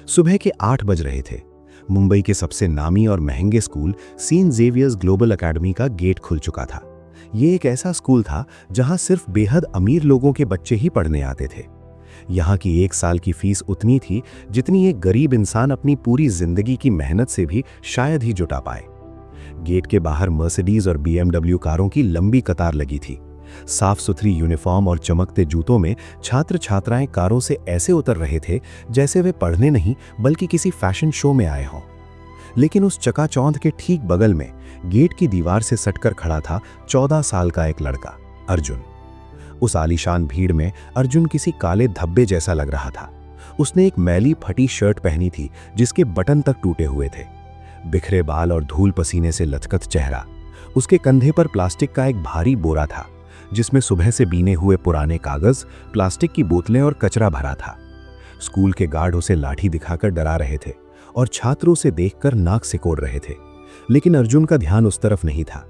सुबह के 8 बज रहे थे। मुंबई के सबसे नामी और महंगे school saint Xavier's global academy का गेट खुल चुका था। ये एक ऐसा स्कूल था जहां सिर्फ बेहद अमीर लोगों के बच्चे ही पढ़ने आते थे। यहाँ की 1 साल की फीस उतनी थी जितनी एक गरीब इंसान अपनी पूरी जिंदगी की मेहनत से भी शायद ही जुटा पाए। गेट के बाहर मर्सिडीज और बीएमडब्ल्यू कारों की लंबी कतार लगी थी। साफ सुथरी यूनिफॉर्म और चमकते जूतों में छात्र छात्राएं कारों से ऐसे उतर रहे थे जैसे वे पढ़ने नहीं बल्कि किसी फैशन शो में आए हों। लेकिन उस चकाचौंध के ठीक बगल में गेट की दीवार से सटकर खड़ा था 14 साल का एक लड़का, अर्जुन। उस आलीशान भीड़ में अर्जुन किसी काले धब्बे जैसा लग रहा था। उसने एक मैली फटी शर्ट पहनी थी जिसके बटन तक टूटे हुए थे। बिखरे बाल और धूल पसीने से लथपथ चेहरा। उसके कंधे पर प्लास्टिक का एक भारी बोरा था जिसमें सुबह से बीने हुए पुराने कागज, प्लास्टिक की बोतलें और कचरा भरा था। स्कूल के गार्ड उसे लाठी दिखाकर डरा रहे थे और छात्रों से देखकर नाक सिकोड़ रहे थे। लेकिन अर्जुन का ध्यान उस तरफ नहीं था।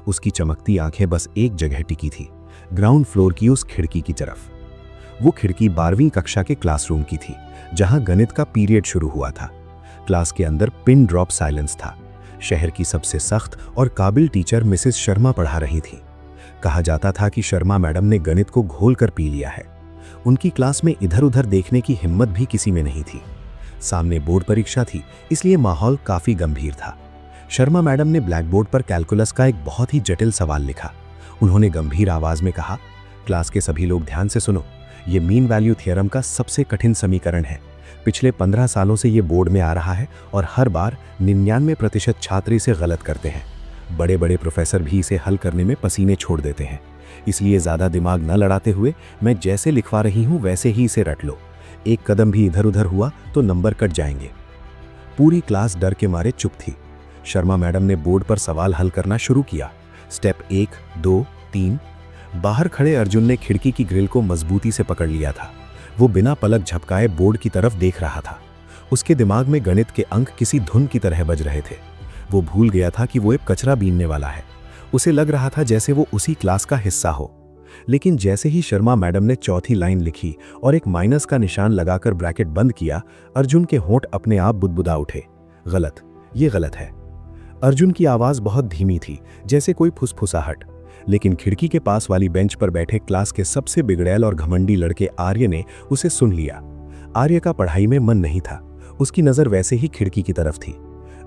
उसकी चमकती आंखें बस एक जगह टिकी थी, ग्राउंड फ्लोर की उस खिड़की की तरफ। वो खिड़की 12वीं कक्षा के क्लासरूम की थी जहां गणित का पीरियड शुरू हुआ था। क्लास के अंदर पिन ड्रॉप साइलेंस था। शहर की सबसे सख्त और काबिल टीचर मिसेस शर्मा पढ़ा रही थी। कहा जाता था कि शर्मा मैडम ने गणित को घोल कर पी लिया है। उनकी क्लास में इधर उधर देखने की हिम्मत भी किसी में नहीं थी। सामने बोर्ड परीक्षा थी, इसलिए माहौल काफी गंभीर था। शर्मा मैडम ने ब्लैक बोर्ड पर कैलकुलस का एक बहुत ही जटिल सवाल लिखा। उन्होंने गंभीर आवाज में कहा, क्लास के सभी लोग ध्यान से सुनो, ये मीन वैल्यू थ्योरम का सबसे कठिन समीकरण है। पिछले 15 सालों से ये बोर्ड में आ रहा है और हर बार 99% छात्र इसे गलत करते हैं। बड़े बड़े प्रोफेसर भी इसे हल करने में पसीने छोड़ देते हैं। इसलिए ज़्यादा दिमाग न लड़ाते हुए मैं जैसे लिखवा रही हूँ वैसे ही इसे रट लो। एक कदम भी इधर उधर हुआ तो नंबर कट जाएंगे। पूरी क्लास डर के मारे चुप थी। शर्मा मैडम ने बोर्ड पर सवाल हल करना शुरू किया। स्टेप 1, 2, 3। बाहर खड़े अर्जुन ने खिड़की की ग्रिल को मजबूती से पकड़ लिया था। वो बिना पलक झपकाए बोर्ड की तरफ देख रहा था। उसके दिमाग में गणित के अंक किसी धुन की तरह बज रहे थे। वो भूल गया था कि वो एक कचरा बीनने वाला है। उसे लग रहा था जैसे वो उसी क्लास का हिस्सा हो। लेकिन जैसे ही शर्मा मैडम ने चौथी लाइन लिखी और एक माइनस का निशान लगाकर ब्रैकेट बंद किया, अर्जुन के होंठ अपने आप बुदबुदा उठे। गलत, ये गलत है। अर्जुन की आवाज बहुत धीमी थी, जैसे कोई फुसफुसाहट। लेकिन खिड़की के पास वाली बेंच पर बैठे क्लास के सबसे बिगड़ैल और घमंडी लड़के आर्य ने उसे सुन लिया। आर्य का पढ़ाई में मन नहीं था। उसकी नजर वैसे ही खिड़की की तरफ थी।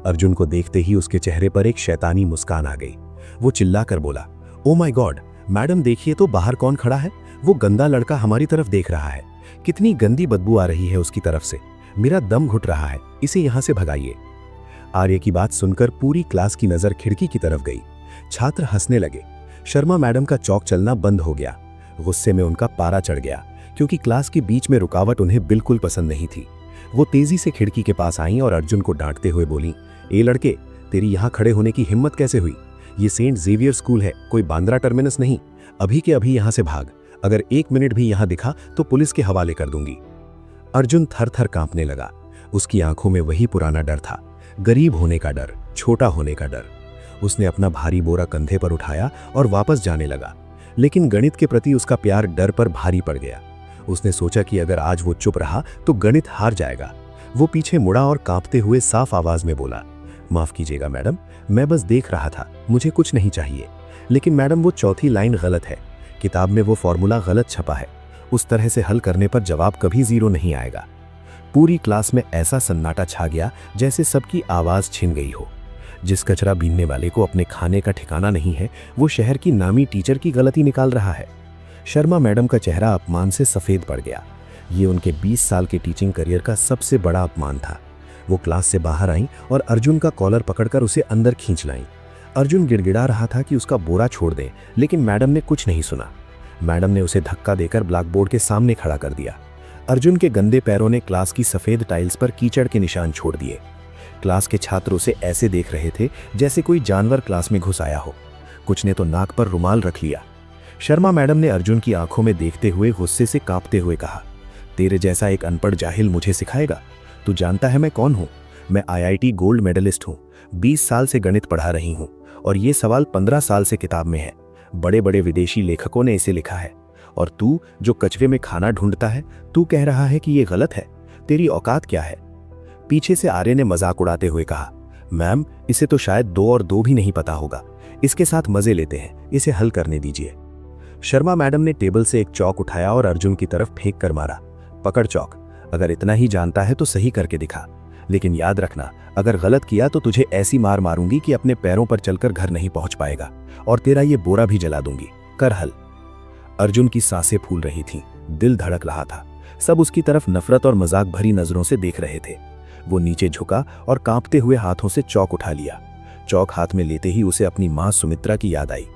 अर्जुन को देखते ही उसके चेहरे पर एक शैतानी मुस्कान आ गई। वो चिल्लाकर बोला, ओ माय गॉड, मैडम देखिए तो बाहर कौन खड़ा है। वो गंदा लड़का हमारी तरफ देख रहा है। कितनी गंदी बदबू आ रही है उसकी तरफ से। मेरा दम घुट रहा है, इसे यहां से भगाइए। आर्य की बात सुनकर पूरी क्लास की नजर खिड़की की तरफ गई। छात्र हंसने लगे। शर्मा मैडम का चौक चलना बंद हो गया। गुस्से में उनका पारा चढ़ गया क्योंकि क्लास के बीच में रुकावट उन्हें बिल्कुल पसंद नहीं थी। वो तेजी से खिड़की के पास आईं और अर्जुन को डांटते हुए बोली, ए लड़के, तेरी यहाँ खड़े होने की हिम्मत कैसे हुई? ये सेंट जेवियर स्कूल है, कोई बांद्रा टर्मिनस नहीं। अभी के अभी यहाँ से भाग। अगर 1 मिनट भी यहाँ दिखा तो पुलिस के हवाले कर दूंगी। अर्जुन थर थर कांपने लगा। उसकी आंखों में वही पुराना डर था, गरीब होने का डर, छोटा होने का डर। उसने अपना भारी बोरा कंधे पर उठाया और वापस जाने लगा। लेकिन गणित के प्रति उसका प्यार डर पर भारी पड़ गया। उसने सोचा कि अगर आज वो चुप रहा तो गणित हार जाएगा। वो पीछे मुड़ा और कांपते हुए साफ आवाज में बोला, माफ कीजिएगा मैडम, मैं बस देख रहा था, मुझे कुछ नहीं चाहिए। लेकिन मैडम, वो चौथी लाइन गलत है। किताब में वो फॉर्मूला गलत छपा है। उस तरह से हल करने पर जवाब कभी 0 नहीं आएगा। पूरी क्लास में ऐसा सन्नाटा छा गया जैसे सबकी आवाज छिन गई हो। जिस कचरा बीनने वाले को अपने खाने का ठिकाना नहीं है, वो शहर की नामी टीचर की गलती निकाल रहा है। शर्मा मैडम का चेहरा अपमान से सफेद पड़ गया। ये उनके 20 साल के टीचिंग करियर का सबसे बड़ा अपमान था। वो क्लास से बाहर आईं और अर्जुन का कॉलर पकड़कर उसे अंदर खींच लाईं। अर्जुन गिड़गिड़ा रहा था कि उसका बोरा छोड़ दें, लेकिन मैडम ने कुछ नहीं सुना। मैडम ने उसे धक्का देकर ब्लैक बोर्ड के सामने खड़ा कर दिया। अर्जुन के गंदे पैरों ने क्लास की सफेद टाइल्स पर कीचड़ के निशान छोड़ दिए। क्लास के छात्र उसे ऐसे देख रहे थे जैसे कोई जानवर क्लास में घुस आया हो। कुछ ने तो नाक पर रुमाल रख लिया। शर्मा मैडम ने अर्जुन की आंखों में देखते हुए गुस्से से कांपते हुए कहा, तेरे जैसा एक अनपढ़ जाहिल मुझे सिखाएगा? तू जानता है मैं कौन हूँ? मैं IIT गोल्ड मेडलिस्ट हूँ। 20 साल से गणित पढ़ा रही हूँ और ये सवाल 15 साल से किताब में है। बड़े बड़े विदेशी लेखकों ने इसे लिखा है। और तू जो कचरे में खाना ढूंढता है, तू कह रहा है कि ये गलत है? तेरी औकात क्या है? पीछे से आर्य ने मजाक उड़ाते हुए कहा, मैम इसे तो शायद 2 और 2 भी नहीं पता होगा, इसके साथ मजे लेते हैं, इसे हल करने दीजिए। शर्मा मैडम ने टेबल से एक चौक उठाया और अर्जुन की तरफ फेंक कर मारा, पकड़ चौक, अगर इतना ही जानता है तो सही करके दिखा, लेकिन याद रखना अगर गलत किया तो तुझे ऐसी मार मारूंगी कि अपने पैरों पर चलकर घर नहीं पहुंच पाएगा और तेरा ये बोरा भी जला दूंगी, कर हल। अर्जुन की सांसें फूल रही थीं, दिल धड़क रहा था। सब उसकी तरफ नफरत और मजाक भरी नजरों से देख रहे थे। वो नीचे झुका और कांपते हुए हाथों से चौक उठा लिया। चौक हाथ में लेते ही उसे अपनी माँ सुमित्रा की याद आई।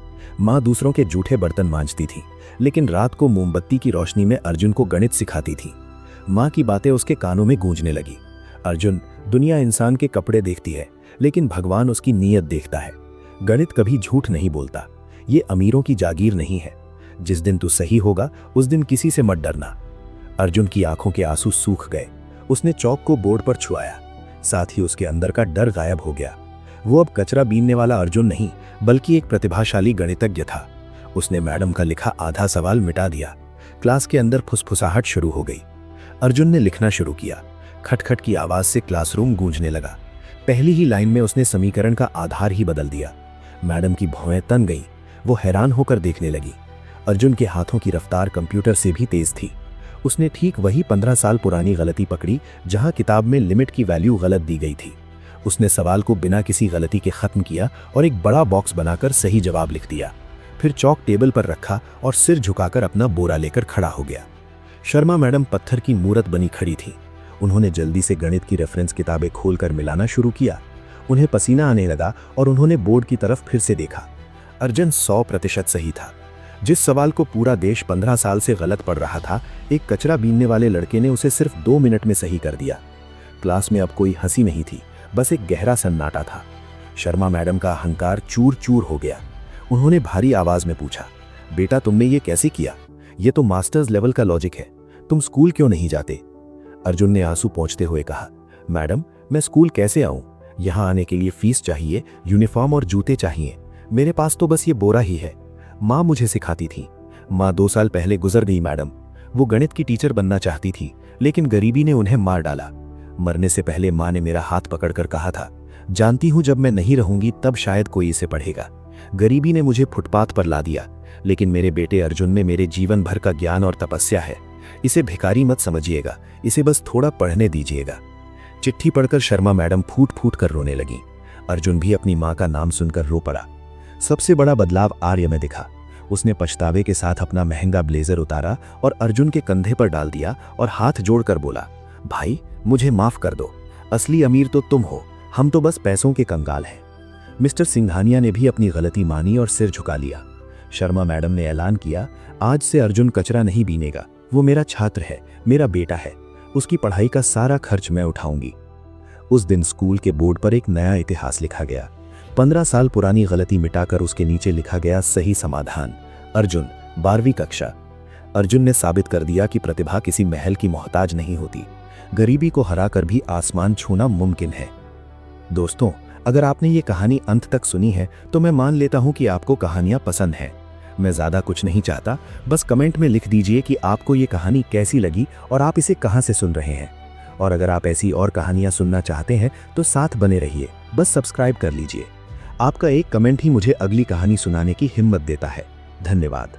माँ दूसरों के जूठे बर्तन मांजती थी, लेकिन रात को मोमबत्ती की रोशनी में अर्जुन को गणित सिखाती थी। माँ की बातें उसके कानों में गूंजने लगी। अर्जुन, दुनिया इंसान के कपड़े देखती है, लेकिन भगवान उसकी नीयत देखता है। गणित कभी झूठ नहीं बोलता, ये अमीरों की जागीर नहीं है। जिस दिन तू सही होगा उस दिन किसी से मत डरना। अर्जुन की आंखों के आंसू सूख गए। उसने चौक को बोर्ड पर छुआया, साथ ही उसके अंदर का डर गायब हो गया। वो अब कचरा बीनने वाला अर्जुन नहीं, बल्कि एक प्रतिभाशाली गणितज्ञ था। उसने मैडम का लिखा आधा सवाल मिटा दिया। क्लास के अंदर फुसफुसाहट शुरू हो गई। अर्जुन ने लिखना शुरू किया। खटखट की आवाज से क्लासरूम गूंजने लगा। पहली ही लाइन में उसने समीकरण का आधार ही बदल दिया। मैडम की भौहें तन गई। वो हैरान होकर देखने लगी। अर्जुन के हाथों की रफ्तार कंप्यूटर से भी तेज थी। उसने ठीक वही 15 साल पुरानी गलती पकड़ी जहां किताब में लिमिट की वैल्यू गलत दी गई थी। उसने सवाल को बिना किसी गलती के खत्म किया और एक बड़ा बॉक्स बनाकर सही जवाब लिख दिया। फिर चौक टेबल पर रखा और सिर झुकाकर अपना बोरा लेकर खड़ा हो गया। शर्मा मैडम पत्थर की मूरत बनी खड़ी थी। उन्होंने जल्दी से गणित की रेफरेंस किताबें खोलकर मिलाना शुरू किया। उन्हें पसीना आने लगा और उन्होंने बोर्ड की तरफ फिर से देखा। अर्जुन 100% सही था। जिस सवाल को पूरा देश 15 साल से गलत पढ़ रहा था, एक कचरा बीनने वाले लड़के ने उसे सिर्फ 2 मिनट में सही कर दिया। क्लास में अब कोई हंसी नहीं थी, बस एक गहरा सन्नाटा था। शर्मा मैडम का अहंकार चूर चूर हो गया। उन्होंने भारी आवाज में पूछा, बेटा तुमने ये कैसे किया? ये तो मास्टर्स लेवल का लॉजिक है, तुम स्कूल क्यों नहीं जाते? अर्जुन ने आंसू पोंछते हुए कहा, मैडम मैं स्कूल कैसे आऊं? यहाँ आने के लिए फीस चाहिए, यूनिफॉर्म और जूते चाहिए। मेरे पास तो बस ये बोरा ही है। माँ मुझे सिखाती थी। माँ 2 साल पहले गुजर गई मैडम। वो गणित की टीचर बनना चाहती थी, लेकिन गरीबी ने उन्हें मार डाला। मरने से पहले माँ ने मेरा हाथ पकड़कर कहा था, जानती हूँ जब मैं नहीं रहूंगी तब शायद कोई इसे पढ़ेगा। गरीबी ने मुझे फुटपाथ पर ला दिया, लेकिन मेरे बेटे अर्जुन में मेरे जीवन भर का ज्ञान और तपस्या है। इसे भिखारी मत समझिएगा, इसे बस थोड़ा पढ़ने दीजिएगा। चिट्ठी पढ़कर शर्मा मैडम फूट फूट कर रोने लगी। अर्जुन भी अपनी माँ का नाम सुनकर रो पड़ा। सबसे बड़ा बदलाव आर्य में दिखा। उसने पछतावे के साथ अपना महंगा ब्लेजर उतारा और अर्जुन के कंधे पर डाल दिया और हाथ जोड़कर बोला, भाई मुझे माफ कर दो, असली अमीर तो तुम हो, हम तो बस पैसों के कंगाल हैं। मिस्टर सिंघानिया ने भी अपनी गलती मानी और सिर झुका लिया। शर्मा मैडम ने ऐलान किया, आज से अर्जुन कचरा नहीं बीनेगा, वो मेरा छात्र है, मेरा बेटा है, उसकी पढ़ाई का सारा खर्च मैं उठाऊंगी। उस दिन स्कूल के बोर्ड पर एक नया इतिहास लिखा गया। 15 साल पुरानी गलती मिटाकर उसके नीचे लिखा गया सही समाधान, अर्जुन 12वीं कक्षा। अर्जुन ने साबित कर दिया कि प्रतिभा किसी महल की मोहताज नहीं होती, गरीबी को हराकर भी आसमान छूना मुमकिन है। दोस्तों, अगर आपने ये कहानी अंत तक सुनी है तो मैं मान लेता हूं कि आपको कहानियां पसंद हैं। मैं ज़्यादा कुछ नहीं चाहता, बस कमेंट में लिख दीजिए कि आपको ये कहानी कैसी लगी और आप इसे कहां से सुन रहे हैं। और अगर आप ऐसी और कहानियां सुनना चाहते हैं तो साथ बने रहिए, बस सब्सक्राइब कर लीजिए। आपका एक कमेंट ही मुझे अगली कहानी सुनाने की हिम्मत देता है। धन्यवाद।